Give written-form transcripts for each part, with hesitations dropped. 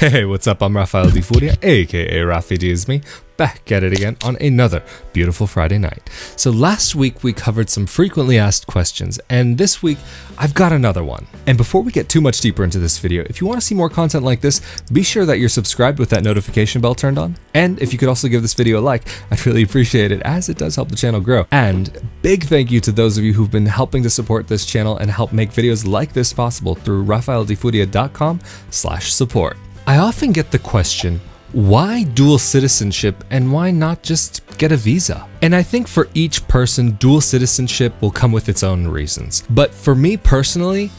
Hey, what's up? I'm Rafael di Furia, aka Rafi is me, back at it again on another beautiful Friday night. So last week we covered some frequently asked questions, and this week I've got another one. And before we get too much deeper into this video, if you want to see more content like this, be sure that you're subscribed with that notification bell turned on. And if you could also give this video a like, I'd really appreciate it, as it does help the channel grow. And big thank you to those of you who've been helping to support this channel and help make videos like this possible through rafaeldifuria.com/support. I often get the question, why dual citizenship and why not just get a visa? And I think for each person, dual citizenship will come with its own reasons. But for me personally,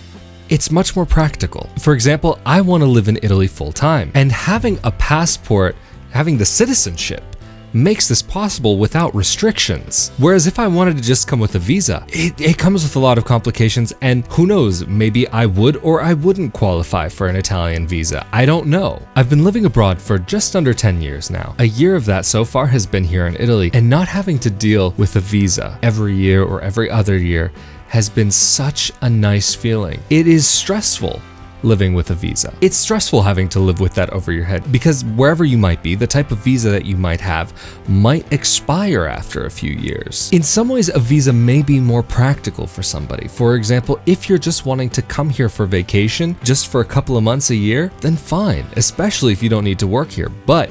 it's much more practical. For example, I want to live in Italy full time, and having a passport, having the citizenship, makes this possible without restrictions. Whereas if I wanted to just come with a visa, it comes with a lot of complications, and who knows, maybe I would or I wouldn't qualify for an Italian visa. I don't know. I've been living abroad for just under 10 years now. A year of that so far has been here in Italy, and not having to deal with a visa every year or every other year has been such a nice feeling. It is stressful living with a visa. It's stressful having to live with that over your head, because wherever you might be, the type of visa that you might have might expire after a few years. In some ways, a visa may be more practical for somebody. For example, if you're just wanting to come here for vacation, just for a couple of months a year, then fine, especially if you don't need to work here. But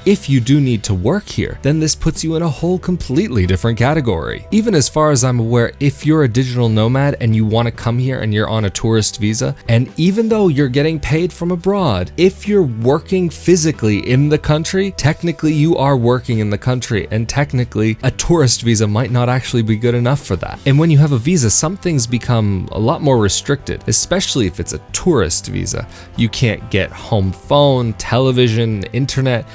if you do need to work here, then this puts you in a whole completely different category. Even as far as I'm aware, if you're a digital nomad and you want to come here and you're on a tourist visa, and even though you're getting paid from abroad, if you're working physically in the country, technically you are working in the country, and technically a tourist visa might not actually be good enough for that. And when you have a visa, some things become a lot more restricted, especially if it's a tourist visa. You can't get home phone, television, internet.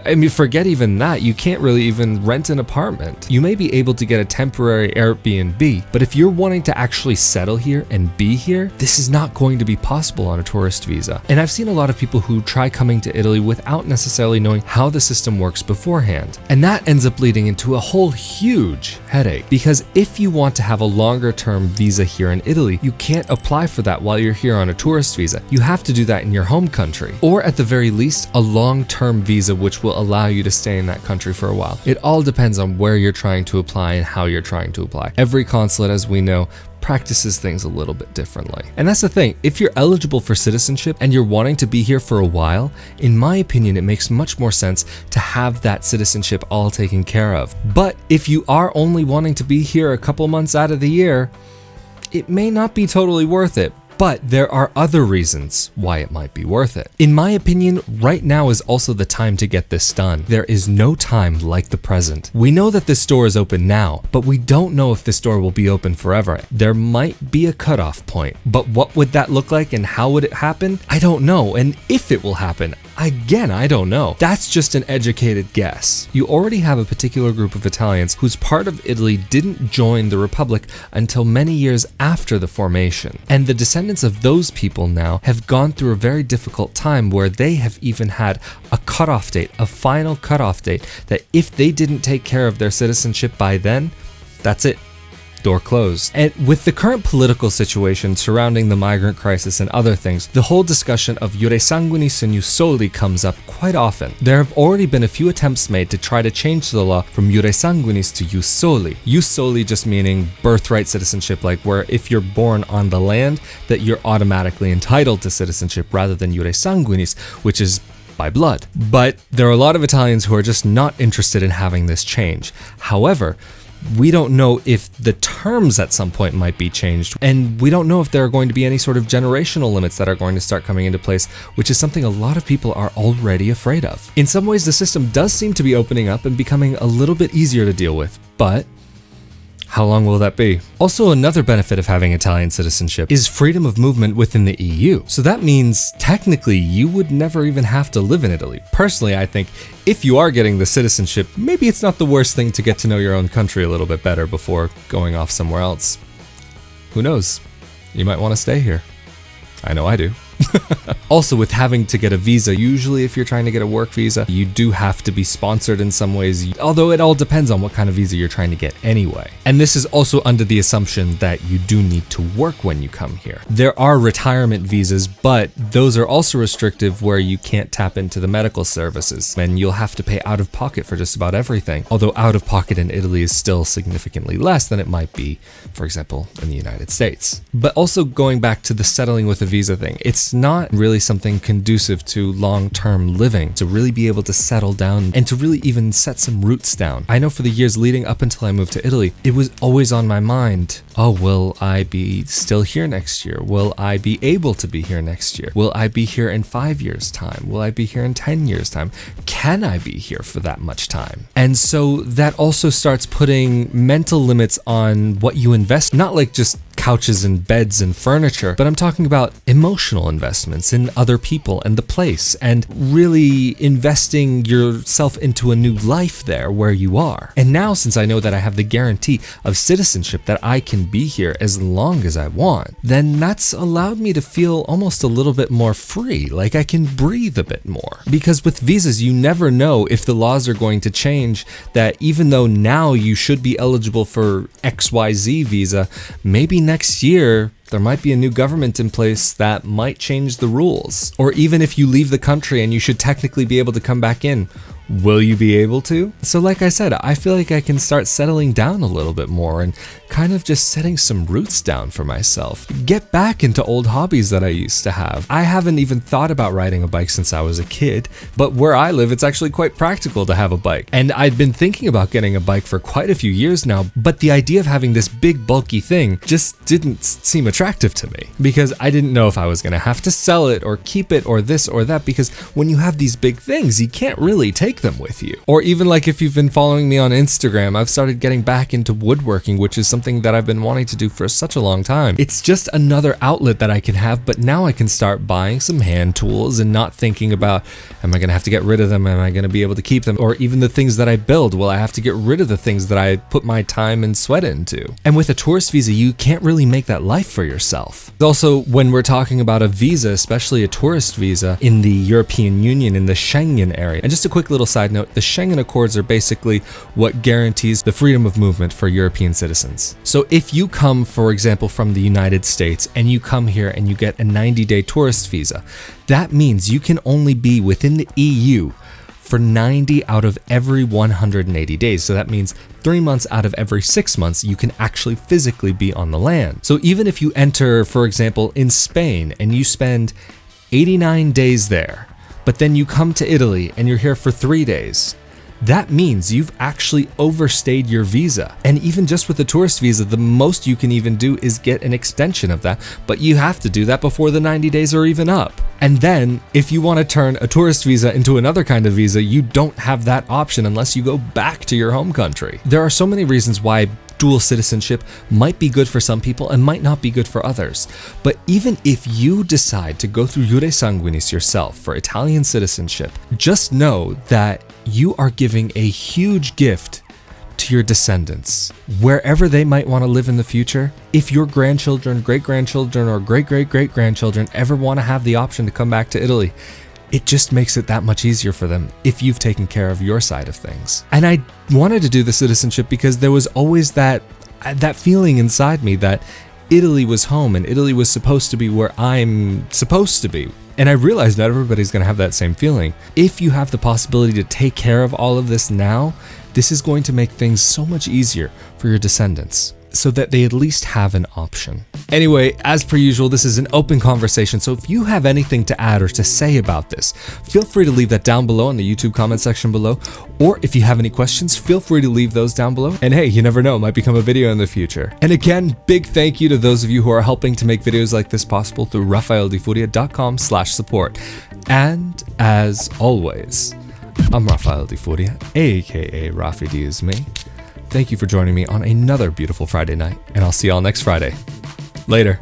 I mean, forget even that, you can't really even rent an apartment. You may be able to get a temporary AirBNB, but if you're wanting to actually settle here and be here, this is not going to be possible on a tourist visa. And I've seen a lot of people who try coming to Italy without necessarily knowing how the system works beforehand. And that ends up leading into a whole huge headache, because if you want to have a longer term visa here in Italy, you can't apply for that while you're here on a tourist visa. You have to do that in your home country, or at the very least, a long-term visa which will allow you to stay in that country for a while. It all depends on where you're trying to apply and how you're trying to apply. Every consulate, as we know, practices things a little bit differently. And that's the thing, if you're eligible for citizenship and you're wanting to be here for a while, in my opinion, it makes much more sense to have that citizenship all taken care of. But if you are only wanting to be here a couple months out of the year, it may not be totally worth it. But there are other reasons why it might be worth it. In my opinion, right now is also the time to get this done. There is no time like the present. We know that this store is open now, but we don't know if this store will be open forever. There might be a cutoff point, but what would that look like and how would it happen? I don't know. And if it will happen, again, I don't know. That's just an educated guess. You already have a particular group of Italians whose part of Italy didn't join the Republic until many years after the formation. And the descendants of those people now have gone through a very difficult time where they have even had a cutoff date, a final cutoff date, that if they didn't take care of their citizenship by then, that's it. Door closed. And with the current political situation surrounding the migrant crisis and other things, the whole discussion of Jure Sanguinis and Jus Soli comes up quite often. There have already been a few attempts made to try to change the law from Jure Sanguinis to Jus Soli. Jus Soli just meaning birthright citizenship, like where if you're born on the land, that you're automatically entitled to citizenship, rather than Jure Sanguinis, which is by blood. But there are a lot of Italians who are just not interested in having this change. However, we don't know if the terms at some point might be changed, and we don't know if there are going to be any sort of generational limits that are going to start coming into place, which is something a lot of people are already afraid of. In some ways, the system does seem to be opening up and becoming a little bit easier to deal with, but how long will that be? Also, another benefit of having Italian citizenship is freedom of movement within the EU. So that means technically you would never even have to live in Italy. Personally, I think if you are getting the citizenship, maybe it's not the worst thing to get to know your own country a little bit better before going off somewhere else. Who knows? You might want to stay here. I know I do. Also, with having to get a visa, usually if you're trying to get a work visa, you do have to be sponsored in some ways, although it all depends on what kind of visa you're trying to get anyway. And this is also under the assumption that you do need to work when you come here. There are retirement visas, but those are also restrictive where you can't tap into the medical services, and you'll have to pay out of pocket for just about everything, although out of pocket in Italy is still significantly less than it might be, for example, in the United States. But also going back to the settling with a visa thing, it's not really something conducive to long-term living, to really be able to settle down and to really even set some roots down. I know for the years leading up until I moved to Italy, it was always on my mind. Oh, will I be still here next year? Will I be able to be here next year? Will I be here in 5 years' time? Will I be here in 10 years' time? Can I be here for that much time? And so that also starts putting mental limits on what you invest, not like just couches and beds and furniture, but I'm talking about emotional investments in other people and the place, and really investing yourself into a new life there where you are. And now, since I know that I have the guarantee of citizenship, that I can be here as long as I want, then that's allowed me to feel almost a little bit more free, like I can breathe a bit more. Because with visas, you never know if the laws are going to change, that even though now you should be eligible for XYZ visa, maybe next year there might be a new government in place that might change the rules. Or even if you leave the country and you should technically be able to come back in, will you be able to? So like I said, I feel like I can start settling down a little bit more and kind of just setting some roots down for myself. Get back into old hobbies that I used to have. I haven't even thought about riding a bike since I was a kid, but where I live, it's actually quite practical to have a bike. And I'd been thinking about getting a bike for quite a few years now, but the idea of having this big bulky thing just didn't seem attractive to me, because I didn't know if I was gonna have to sell it or keep it or this or that, because when you have these big things, you can't really take them with you. Or even like if you've been following me on Instagram, I've started getting back into woodworking, which is something that I've been wanting to do for such a long time. It's just another outlet that I can have, but now I can start buying some hand tools and not thinking about, am I gonna have to get rid of them? Am I gonna be able to keep them? Or even the things that I build, will I have to get rid of the things that I put my time and sweat into? And with a tourist visa, you can't really make that life for yourself. Also, when we're talking about a visa, especially a tourist visa in the European Union, in the Schengen area, and just a quick little side note, the Schengen Accords are basically what guarantees the freedom of movement for European citizens. So if you come, for example, from the United States and you come here and you get a 90-day tourist visa, that means you can only be within the EU for 90 out of every 180 days. So that means 3 months out of every 6 months, you can actually physically be on the land. So even if you enter, for example, in Spain and you spend 89 days there, but then you come to Italy and you're here for 3 days, that means you've actually overstayed your visa. And even just with the tourist visa, the most you can even do is get an extension of that, but you have to do that before the 90 days are even up. And then if you want to turn a tourist visa into another kind of visa, you don't have that option unless you go back to your home country. There are so many reasons why dual citizenship might be good for some people and might not be good for others. But even if you decide to go through Jure Sanguinis yourself for Italian citizenship, just know that you are giving a huge gift to your descendants, wherever they might want to live in the future. If your grandchildren, great-grandchildren, or great-great-great-grandchildren ever want to have the option to come back to Italy, it just makes it that much easier for them if you've taken care of your side of things. And I wanted to do the citizenship because there was always that feeling inside me that Italy was home and Italy was supposed to be where I'm supposed to be. And I realized not everybody's going to have that same feeling. If you have the possibility to take care of all of this now, this is going to make things so much easier for your descendants, so that they at least have an option. Anyway, as per usual, this is an open conversation, so if you have anything to add or to say about this, feel free to leave that down below in the YouTube comment section below, or if you have any questions, feel free to leave those down below. And hey, you never know, it might become a video in the future. And again, big thank you to those of you who are helping to make videos like this possible through rafaeldifuria.com/support. And as always, I'm Rafael Di Furia, aka Rafi D is me. Thank you for joining me on another beautiful Friday night, and I'll see y'all next Friday. Later.